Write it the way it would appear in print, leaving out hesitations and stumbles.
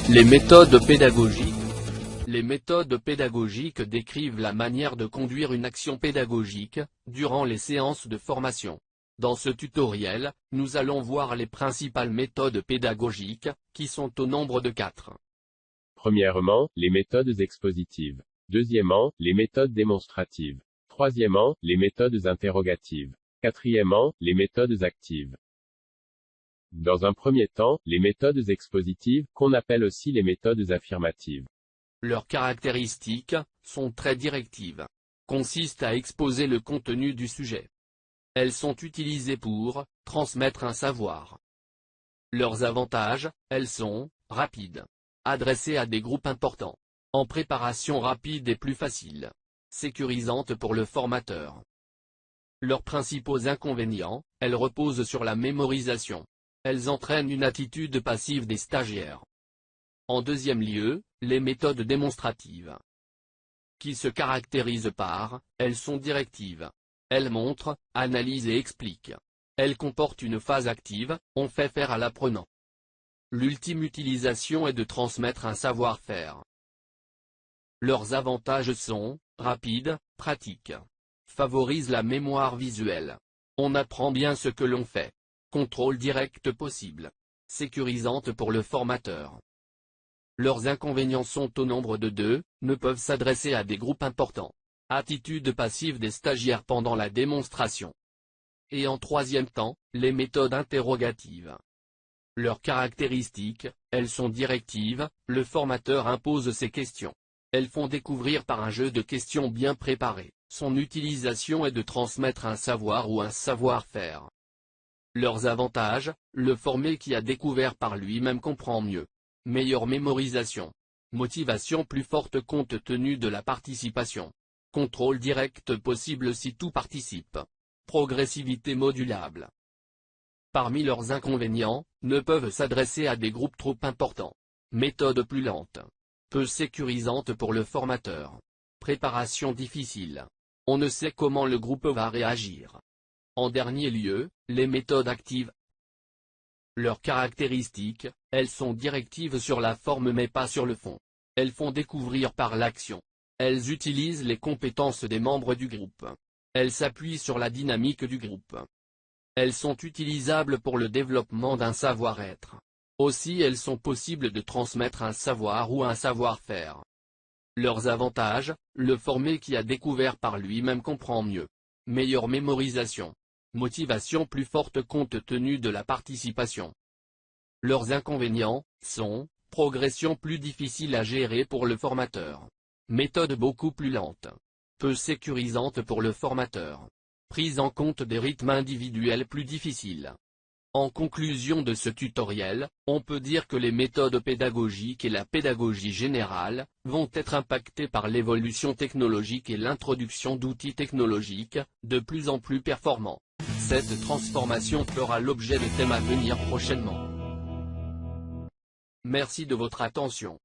Les méthodes pédagogiques. Les méthodes pédagogiques décrivent la manière de conduire une action pédagogique, durant les séances de formation. Dans ce tutoriel, nous allons voir les principales méthodes pédagogiques, qui sont au nombre de 4. Premièrement, les méthodes expositives. Deuxièmement, les méthodes démonstratives. Troisièmement, les méthodes interrogatives. Quatrièmement, les méthodes actives. Dans un premier temps, les méthodes expositives, qu'on appelle aussi les méthodes affirmatives. Leurs caractéristiques sont très directives. Consistent à exposer le contenu du sujet. Elles sont utilisées pour transmettre un savoir. Leurs avantages, elles sont rapides, adressées à des groupes importants, en préparation rapide et plus facile, sécurisantes pour le formateur. Leurs principaux inconvénients, elles reposent sur la mémorisation. Elles entraînent une attitude passive des stagiaires. En deuxième lieu, les méthodes démonstratives, qui se caractérisent par, elles sont directives. Elles montrent, analysent et expliquent. Elles comportent une phase active, on fait faire à l'apprenant. L'ultime utilisation est de transmettre un savoir-faire. Leurs avantages sont, rapides, pratiques, favorisent la mémoire visuelle. On apprend bien ce que l'on fait. Contrôle direct possible. Sécurisante pour le formateur. Leurs inconvénients sont au nombre de 2, ne peuvent s'adresser à des groupes importants. Attitude passive des stagiaires pendant la démonstration. Et en troisième temps, les méthodes interrogatives. Leurs caractéristiques, elles sont directives, le formateur impose ses questions. Elles font découvrir par un jeu de questions bien préparé. Son utilisation est de transmettre un savoir ou un savoir-faire. Leurs avantages, le formé qui a découvert par lui-même comprend mieux. Meilleure mémorisation. Motivation plus forte compte tenu de la participation. Contrôle direct possible si tout participe. Progressivité modulable. Parmi leurs inconvénients, ne peuvent s'adresser à des groupes trop importants. Méthode plus lente. Peu sécurisante pour le formateur. Préparation difficile. On ne sait comment le groupe va réagir. En dernier lieu, les méthodes actives. Leurs caractéristiques, elles sont directives sur la forme mais pas sur le fond. Elles font découvrir par l'action. Elles utilisent les compétences des membres du groupe. Elles s'appuient sur la dynamique du groupe. Elles sont utilisables pour le développement d'un savoir-être. Aussi elles sont possibles de transmettre un savoir ou un savoir-faire. Leurs avantages, le formé qui a découvert par lui-même comprend mieux. Meilleure mémorisation. Motivation plus forte compte tenu de la participation. Leurs inconvénients sont, progression plus difficile à gérer pour le formateur. Méthode beaucoup plus lente. Peu sécurisante pour le formateur. Prise en compte des rythmes individuels plus difficiles. En conclusion de ce tutoriel, on peut dire que les méthodes pédagogiques et la pédagogie générale, vont être impactées par l'évolution technologique et l'introduction d'outils technologiques, de plus en plus performants. Cette transformation fera l'objet de thèmes à venir prochainement. Merci de votre attention.